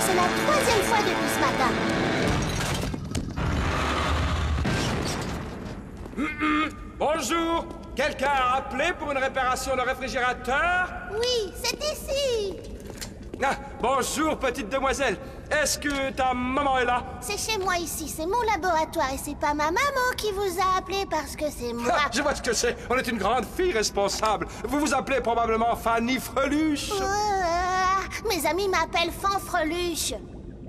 C'est la 3e fois depuis ce matin. Bonjour. Quelqu'un a appelé pour une réparation de réfrigérateur? Oui, c'est ici. Ah, bonjour, petite demoiselle. Est-ce que ta maman est là? C'est chez moi ici, c'est mon laboratoire et c'est pas ma maman qui vous a appelé parce que c'est moi. Ah, je vois ce que c'est. On est une grande fille responsable. Vous vous appelez probablement Fanny Freluche. Mes amis m'appellent Fanfreluche.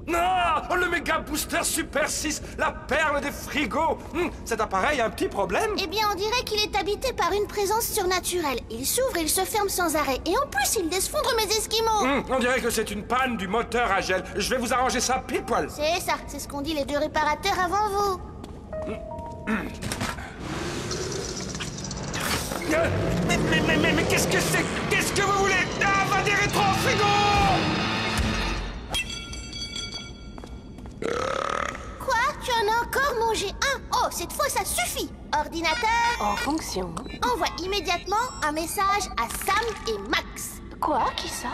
Non, le méga booster Super 6, la perle des frigos. Cet appareil a un petit problème. Eh bien, on dirait qu'il est habité par une présence surnaturelle. Il s'ouvre et il se ferme sans arrêt. Et en plus, il laisse fondre mes esquimaux. On dirait que c'est une panne du moteur à gel. Je vais vous arranger ça pile poil. C'est ça, c'est ce qu'ont dit les 2 réparateurs avant vous. Mais qu'est-ce que c'est? Qu'est-ce que vous voulez? Ah, va des rétro frigo! Quoi? Tu en as encore mangé un? Oh, cette fois, ça suffit. Ordinateur, En fonction. envoie immédiatement un message à Sam et Max. Quoi? Qui ça?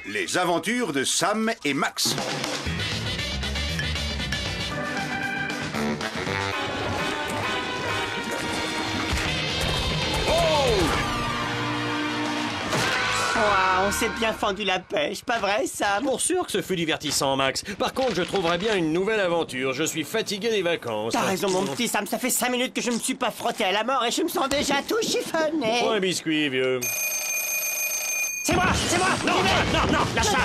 Les aventures de Sam et Max. Waouh, on s'est bien fendu la pêche, pas vrai, Sam? Pour sûr que ce fut divertissant, Max. Par contre, je trouverais bien une nouvelle aventure. Je suis fatigué des vacances. T'as raison, mon petit Sam, ça fait 5 minutes que je me suis pas frotté à la mort et je me sens déjà tout chiffonné. Prends un biscuit, vieux. C'est moi! Non, non, lâche ça!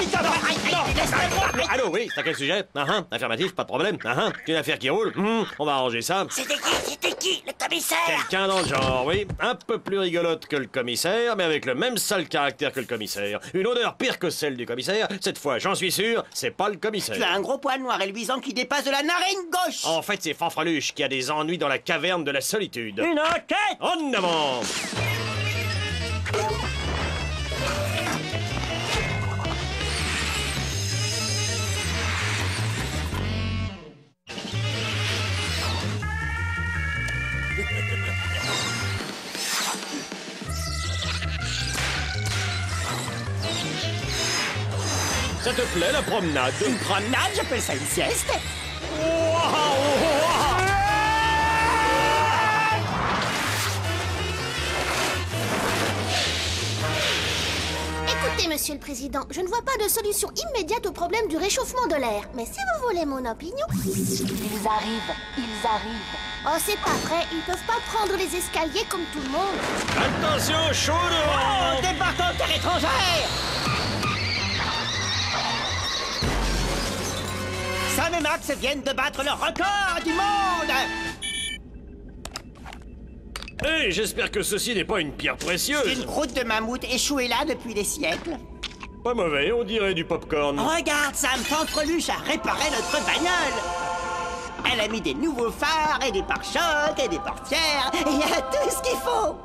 Laisse-moi! Allô, oui, c'est à quel sujet? Affirmatif, pas de problème. C'est une affaire qui roule. On va arranger ça. C'était qui? Le commissaire? Quelqu'un dans le genre, oui. Un peu plus rigolote que le commissaire, mais avec le même sale caractère que le commissaire. Une odeur pire que celle du commissaire. Cette fois, j'en suis sûr, c'est pas le commissaire. Tu as un gros poil noir et luisant qui dépasse de la narine gauche! En fait, c'est Fanfreluche qui a des ennuis dans la caverne de la solitude. Une enquête! En avant! Ça te plaît, la promenade? Une promenade, j'appelle ça une sieste. Écoutez, monsieur le président, je ne vois pas de solution immédiate au problème du réchauffement de l'air. Mais si vous voulez mon opinion... Ils arrivent. Oh, c'est pas vrai, ils peuvent pas prendre les escaliers comme tout le monde. Attention, chaud devant! Oh, débarque en terre étrangère! Sam et Max viennent de battre le record du monde! Hey, j'espère que ceci n'est pas une pierre précieuse. Une croûte de mammouth échouée là depuis des siècles. Pas mauvais, on dirait du popcorn. Regarde, Sam, Fanfreluche a réparé notre bagnole. Elle a mis des nouveaux phares et des pare-chocs et des portières. Et il y a tout ce qu'il faut.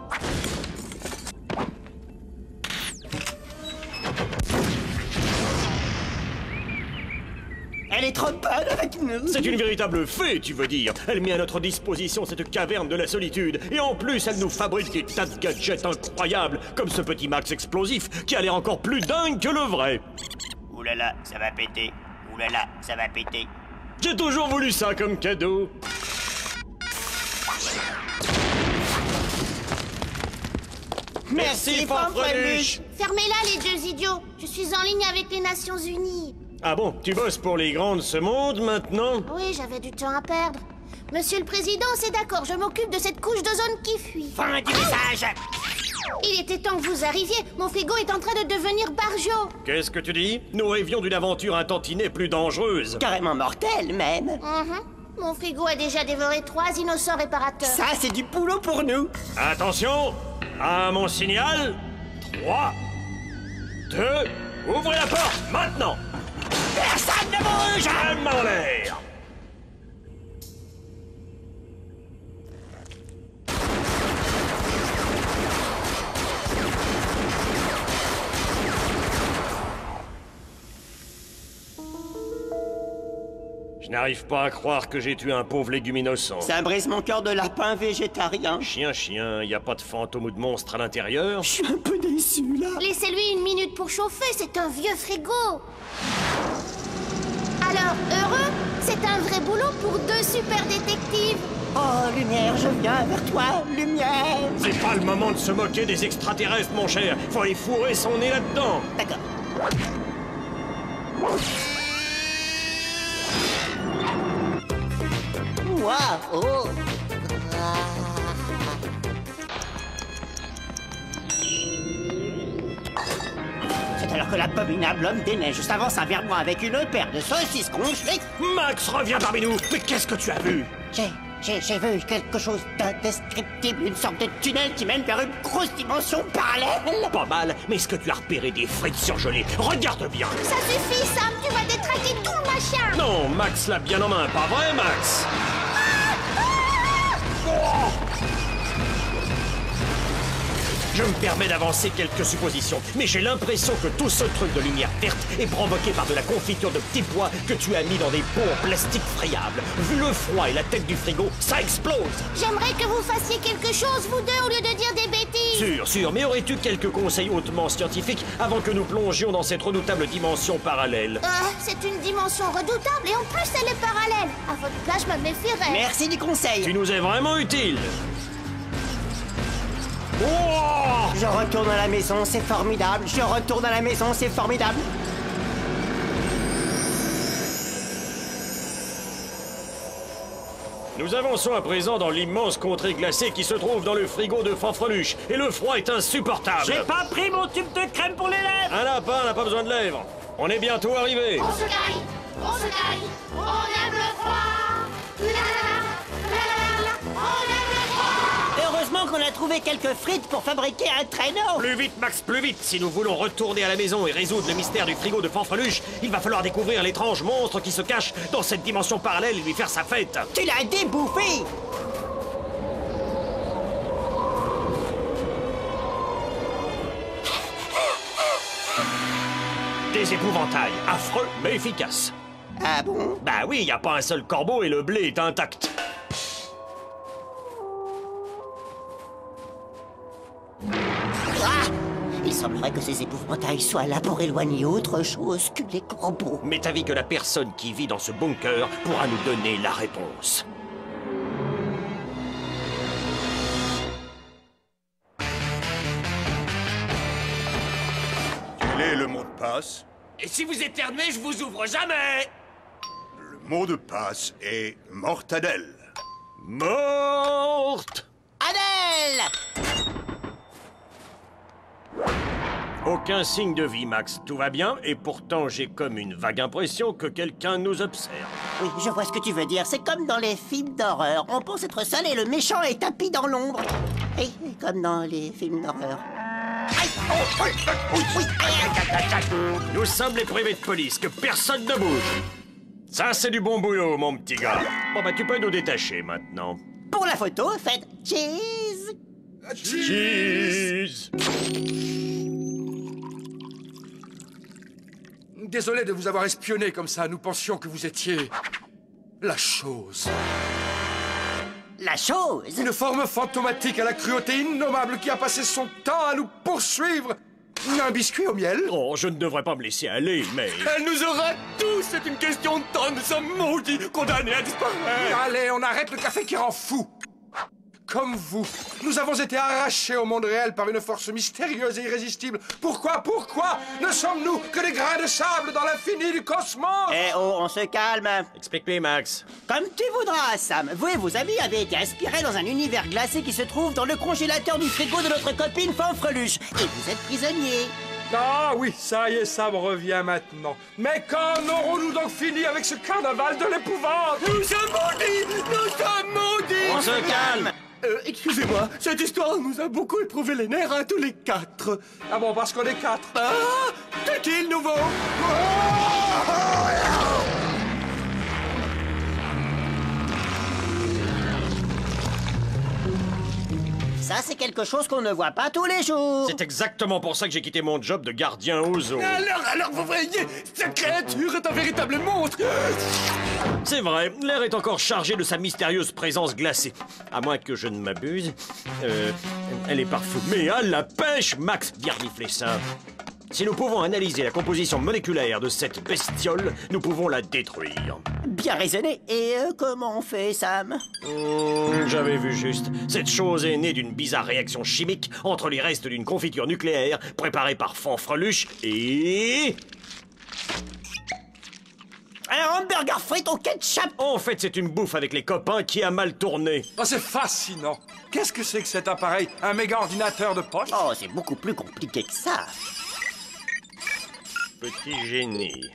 Elle est trop bonne avec nous. C'est une véritable fée, tu veux dire. Elle met à notre disposition cette caverne de la solitude. Et en plus, elle nous fabrique des tas de gadgets incroyables, comme ce petit Max explosif, qui a l'air encore plus dingue que le vrai. Ouh là là, ça va péter. Ouh là là, ça va péter. J'ai toujours voulu ça comme cadeau. Merci, Fanfreluche. Fermez-la, les 2 idiots. Je suis en ligne avec les Nations Unies. Ah bon, tu bosses pour les grands de ce monde maintenant? Oui, j'avais du temps à perdre. Monsieur le président, c'est d'accord, je m'occupe de cette couche d'ozone qui fuit. Fin du message. Il était temps que vous arriviez. Mon frigo est en train de devenir barjot. Qu'est-ce que tu dis? Nous rêvions d'une aventure intantinée plus dangereuse. Carrément mortelle, même. Mon frigo a déjà dévoré 3 innocents réparateurs. Ça, c'est du boulot pour nous. Attention, à mon signal. 3, 2, ouvrez la porte, maintenant. Personne ne bouge. Calme en l'air. Je n'arrive pas à croire que j'ai tué un pauvre légume innocent. Ça brise mon cœur de lapin végétarien. Chien, y a pas de fantôme ou de monstre à l'intérieur? Je suis un peu déçu, là. Laissez-lui 1 minute pour chauffer, c'est un vieux frigo. Alors, heureux? C'est un vrai boulot pour 2 super détectives. Oh, Lumière, je viens vers toi, Lumière. C'est pas le moment de se moquer des extraterrestres, mon cher. Faut aller fourrer son nez là-dedans. D'accord. Waouh! C'est alors que l'abominable homme des neiges s'avance vers moi avec une paire de saucisses congelées. Max, reviens parmi nous. Mais qu'est-ce que tu as vu? J'ai vu quelque chose d'indescriptible, une sorte de tunnel qui mène vers une grosse dimension parallèle. Pas mal, mais est-ce que tu as repéré des frites surgelées? Regarde bien. Ça suffit, Sam, tu vas détraquer tout le machin. Non, Max l'a bien en main, pas vrai, Max? Je me permets d'avancer quelques suppositions, mais j'ai l'impression que tout ce truc de lumière verte est provoqué par de la confiture de petits pois que tu as mis dans des pots en plastique friable. Vu le froid et la tête du frigo, ça explose. J'aimerais que vous fassiez quelque chose, vous deux, au lieu de dire des bêtises. Sûr, mais aurais-tu quelques conseils hautement scientifiques avant que nous plongions dans cette redoutable dimension parallèle? C'est une dimension redoutable et en plus elle est parallèle. À votre place, je me méfierais. Merci du conseil. Tu nous es vraiment utile. Oh! Je retourne à la maison, c'est formidable. Je retourne à la maison, c'est formidable. Nous avançons à présent dans l'immense contrée glacée qui se trouve dans le frigo de Fanfreluche. Et le froid est insupportable. J'ai pas pris mon tube de crème pour les lèvres. Un lapin n'a pas besoin de lèvres. On est bientôt arrivé. On se caille, on aime le froid. La la la, on aime le froid. Heureusement qu'on a trouvé quelques frites pour fabriquer un traîneau. Plus vite, Max, plus vite. Si nous voulons retourner à la maison et résoudre le mystère du frigo de Fanfreluche, il va falloir découvrir l'étrange monstre qui se cache dans cette dimension parallèle et lui faire sa fête. Tu l'as débouffé. Des épouvantails, affreux mais efficaces. Ah bon? Bah oui, y a pas un seul corbeau et le blé est intact. Ah! Il semblerait que ces épouvantails soient là pour éloigner autre chose que les corbeaux. M'est avis que la personne qui vit dans ce bunker pourra nous donner la réponse. Quel est le mot de passe? Et si vous éternuez, je vous ouvre jamais. Le mot de passe est mortadelle. Morte! Adèle! Aucun signe de vie, Max. Tout va bien, et pourtant j'ai comme une vague impression que quelqu'un nous observe. Oui, je vois ce que tu veux dire. C'est comme dans les films d'horreur. On pense être seul et le méchant est tapis dans l'ombre. Et comme dans les films d'horreur. Aïe! Oh, oui, oui, oui, aïe, Nous sommes les privés de police, que personne ne bouge. Ça, c'est du bon boulot, mon petit gars. Bon, bah, tu peux nous détacher maintenant. Pour la photo, faites cheese. Cheese! Désolé de vous avoir espionné comme ça. Nous pensions que vous étiez... la chose. La chose. Une forme fantomatique à la cruauté innommable qui a passé son temps à nous poursuivre. Un biscuit au miel? Oh, je ne devrais pas me laisser aller, mais... Elle nous aura tous. C'est une question de temps. Nous sommes maudits, condamnés à disparaître. Allez, on arrête le café qui rend fou. Comme vous, nous avons été arrachés au monde réel par une force mystérieuse et irrésistible. Pourquoi ne sommes-nous que des grains de sable dans l'infini du cosmos? Eh oh, on se calme. Explique-lui, Max. Comme tu voudras, Sam. Vous et vos amis avez été inspirés dans un univers glacé qui se trouve dans le congélateur du frigo de notre copine Fanfreluche. Et vous êtes prisonniers. Ah oui, ça y est, ça me revient maintenant. Mais quand aurons-nous donc fini avec ce carnaval de l'épouvante? Nous sommes maudits! Nous sommes maudits! On se calme! Excusez-moi, cette histoire nous a beaucoup éprouvé les nerfs à tous les quatre. Ah bon, parce qu'on est 4. Ah! C'est qui le nouveau? Ça, c'est quelque chose qu'on ne voit pas tous les jours. C'est exactement pour ça que j'ai quitté mon job de gardien aux eaux. Alors, vous voyez, cette créature est un véritable monstre! C'est vrai, l'air est encore chargé de sa mystérieuse présence glacée. À moins que je ne m'abuse, elle est parfumée à la pêche, Max Biarniflessin. Si nous pouvons analyser la composition moléculaire de cette bestiole, nous pouvons la détruire. Bien raisonné. Et comment on fait, Sam? J'avais vu juste. Cette chose est née d'une bizarre réaction chimique entre les restes d'une confiture nucléaire préparée par Fanfreluche et... Un hamburger frites au ketchup. En fait, c'est une bouffe avec les copains qui a mal tourné. Oh, c'est fascinant. Qu'est-ce que c'est que cet appareil? Un méga ordinateur de poche? Oh, c'est beaucoup plus compliqué que ça. Petit génie.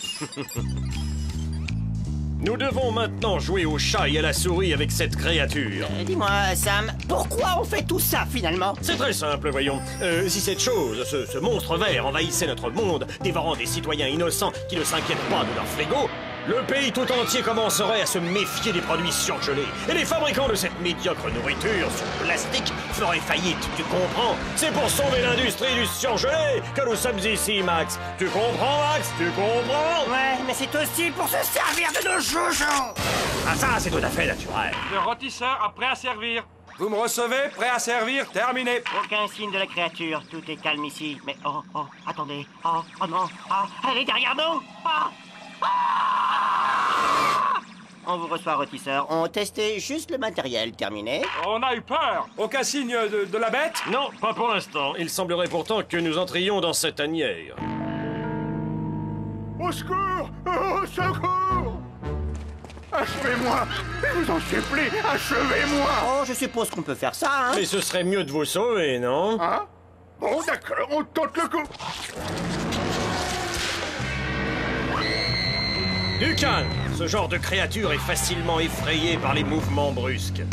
Nous devons maintenant jouer au chat et à la souris avec cette créature. Dis-moi, Sam, pourquoi on fait tout ça, finalement? C'est très simple, voyons. Si cette chose, ce monstre vert, envahissait notre monde, dévorant des citoyens innocents qui ne s'inquiètent pas de leur frigo, le pays tout entier commencerait à se méfier des produits surgelés. Et les fabricants de cette médiocre nourriture sur plastique feraient faillite, tu comprends? C'est pour sauver l'industrie du surgelé que nous sommes ici, Max. Tu comprends, Max? Tu comprends? Ouais, mais c'est aussi pour se servir de nos joujoux. Ah ça, c'est tout à fait naturel. Le rôtisseur prêt à servir. Vous me recevez? Prêt à servir? Terminé. Aucun signe de la créature, tout est calme ici. Mais oh, attendez. Oh non, elle est derrière nous. On vous reçoit, rôtisseur. On testait juste le matériel, terminé. On a eu peur. Aucun signe de la bête? Non, pas pour l'instant. Il semblerait pourtant que nous entrions dans cette tanière. Au secours! Au secours! Achevez-moi! Je vous en supplie, achevez-moi! Oh, je suppose qu'on peut faire ça, hein? Mais ce serait mieux de vous sauver, non? Hein? Bon, d'accord, on tente le coup. Du calme. Ce genre de créature est facilement effrayée par les mouvements brusques.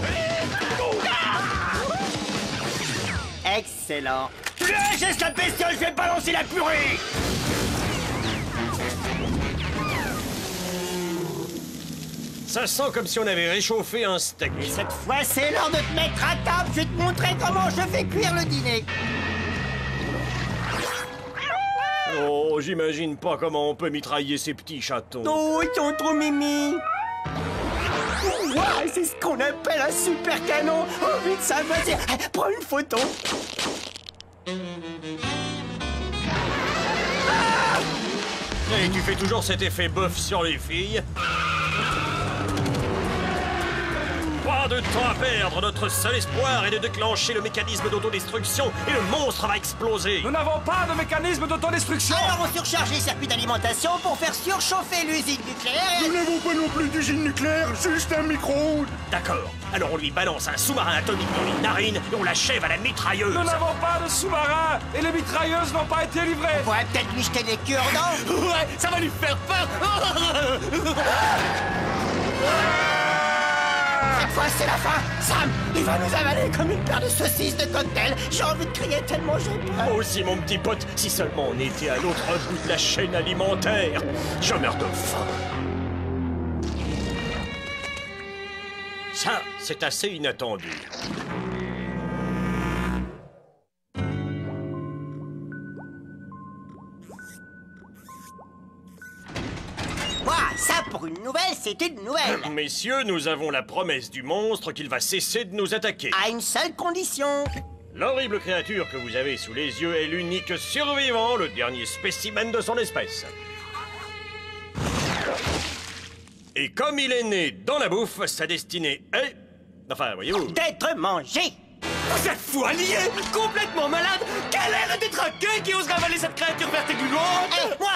Excellent. J'ai cette bestiole, je vais balancer la purée! Ça sent comme si on avait réchauffé un steak. Et cette fois, c'est l'heure de te mettre à table. Je vais te montrer comment je fais cuire le dîner. Oh, j'imagine pas comment on peut mitrailler ces petits chatons. Oh, ils sont trop mimi. Ouah, c'est ce qu'on appelle un super canon. Oh, vite, ça va dire. Prends une photo. Et tu fais toujours cet effet bœuf sur les filles? Pas de temps à perdre, notre seul espoir est de déclencher le mécanisme d'autodestruction et le monstre va exploser. Nous n'avons pas de mécanisme d'autodestruction. Alors, on surcharge les circuits d'alimentation pour faire surchauffer l'usine nucléaire. Nous n'avons pas non plus d'usine nucléaire, juste un micro-ondes. D'accord, alors on lui balance un sous-marin atomique dans les narines et on l'achève à la mitrailleuse. Nous n'avons pas de sous-marin et les mitrailleuses n'ont pas été livrées. On pourrait peut-être lui jeter des cure-dents. Ouais, ça va lui faire peur! Cette fois, c'est la fin. Sam, il va nous avaler comme une paire de saucisses de cocktail. J'ai envie de crier tellement j'ai peur. Moi aussi, mon petit pote, si seulement on était à l'autre bout de la chaîne alimentaire. Je meurs de faim. Ça, c'est assez inattendu. Ouah, ça, pour une nouvelle, c'est une nouvelle. Messieurs, nous avons la promesse du monstre qu'il va cesser de nous attaquer. À une seule condition. L'horrible créature que vous avez sous les yeux est l'unique survivant, le dernier spécimen de son espèce. Et comme il est né dans la bouffe, sa destinée est... Enfin, voyez-vous... D'être mangé. Vous êtes fou allié, complètement malade! Quel est le détraqué qui oserait avaler cette créature verte et gluante? Moi,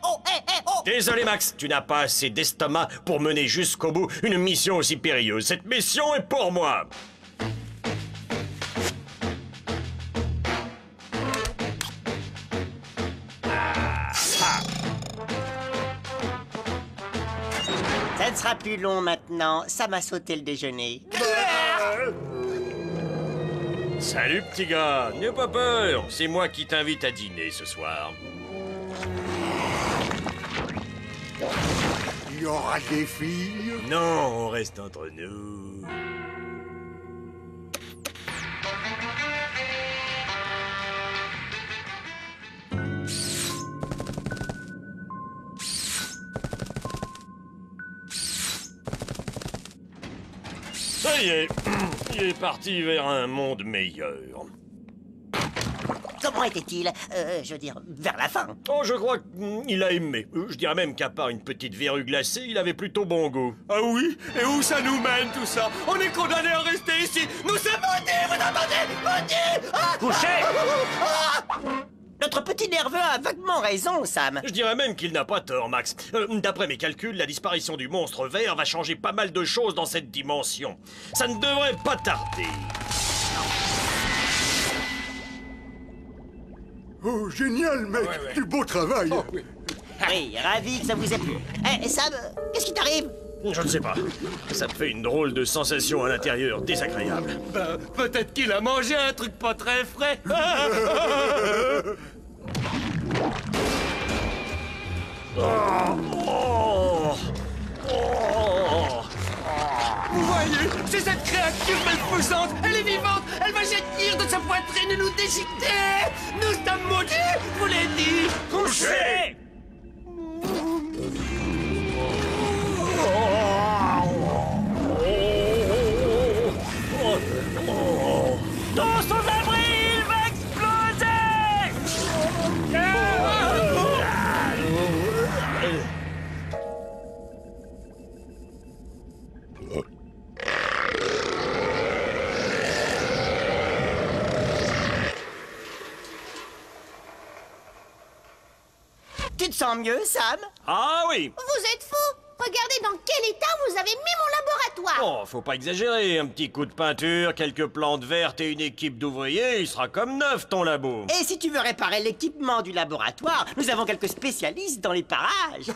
oh. Désolé Max, tu n'as pas assez d'estomac pour mener jusqu'au bout une mission aussi périlleuse. Cette mission est pour moi. Ça ne sera plus long maintenant. Ça m'a sauté le déjeuner. Salut, petit gars. N'aie pas peur. C'est moi qui t'invite à dîner ce soir. Il y aura des filles. Non, on reste entre nous. Ça y est, il est parti vers un monde meilleur. Comment était-il je veux dire, vers la fin. Oh, je crois qu'il a aimé. Je dirais même qu'à part une petite verrue glacée, il avait plutôt bon goût. Ah oui? Et où ça nous mène tout ça? On est condamnés à rester ici! Nous sommes maudits! Vous entendez? Maudits! Ah! Couchez! Notre petit nerveux a vaguement raison, Sam. Je dirais même qu'il n'a pas tort, Max. D'après mes calculs, la disparition du monstre vert va changer pas mal de choses dans cette dimension. Ça ne devrait pas tarder. Oh, génial, mec. Du beau travail. Oh, oui. Oui, ravi que ça vous ait plu. Eh, Sam, qu'est-ce qui t'arrive? Je ne sais pas. Ça me fait une drôle de sensation à l'intérieur, désagréable. Ben, peut-être qu'il a mangé un truc pas très frais. Vous voyez, c'est cette créature malfaisante. Elle est vivante. Elle va jaillir de sa poitrine et nous déchiqueter. Nous sommes maudits, je vous l'ai dit. Couchez! Dans son abri, il va exploser. Tu te sens mieux, Sam? Ah oui! Vous êtes fous! Regardez dans quel état vous avez mis mon laboratoire! Oh, faut pas exagérer. Un petit coup de peinture, quelques plantes vertes et une équipe d'ouvriers, il sera comme neuf, ton labo. Et si tu veux réparer l'équipement du laboratoire, nous avons quelques spécialistes dans les parages.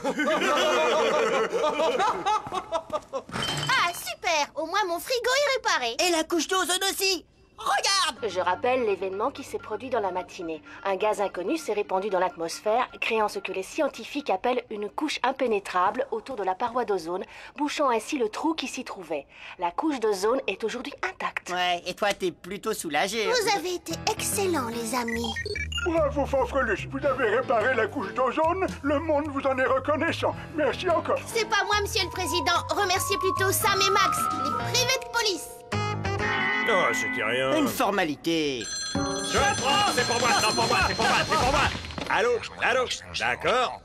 Ah, super! Au moins mon frigo est réparé! Et la couche d'ozone aussi. Regarde! Je rappelle l'événement qui s'est produit dans la matinée. Un gaz inconnu s'est répandu dans l'atmosphère, créant ce que les scientifiques appellent une couche impénétrable autour de la paroi d'ozone, bouchant ainsi le trou qui s'y trouvait. La couche d'ozone est aujourd'hui intacte. Ouais, et toi, t'es plutôt soulagé. Vous avez été excellents, les amis! Bravo, Fanfreluche. Vous avez réparé la couche d'ozone. Le monde vous en est reconnaissant. Merci encore. C'est pas moi, monsieur le président. Remerciez plutôt Sam et Max, les privés de police. Oh, c'était rien. Une formalité. Je le prends! C'est pour moi! Non, pour moi! C'est pour moi! C'est pour moi! Allô? Allô? D'accord.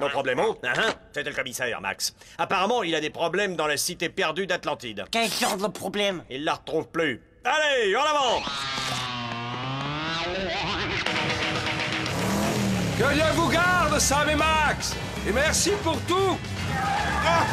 No problemo. C'était le commissaire, Max. Apparemment, il a des problèmes dans la cité perdue d'Atlantide. Quel genre de problème? Il la retrouve plus. Allez, en avant! Que Dieu vous garde, Sam et Max! Et merci pour tout! Ah!